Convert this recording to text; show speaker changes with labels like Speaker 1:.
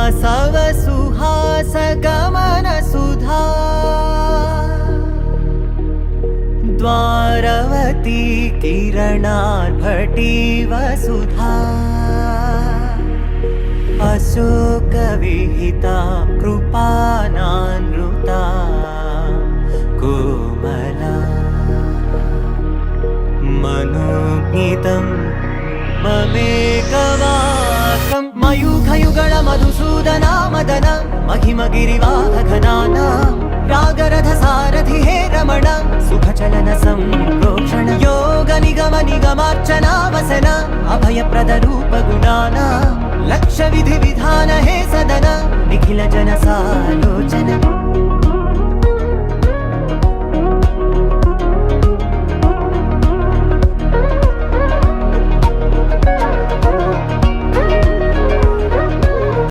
Speaker 1: वासव सुहास गमन सुधा द्वारवती किरणार्भटी वसुधा अशोकविहिता कृपानानृता कोमला मनोज्ञितं ममेकवाकं मयूखयुगल मधुसूदना मदन महिमगिरिवाहघनाना रागरथ सारथि हे रमण सुखचलन संप्रोक्षण योग निगम निगमार्चना वसन अभयप्रद रूप गुणाना लक्ष्य विधि विधान हे सदन निखिल जन सालोचन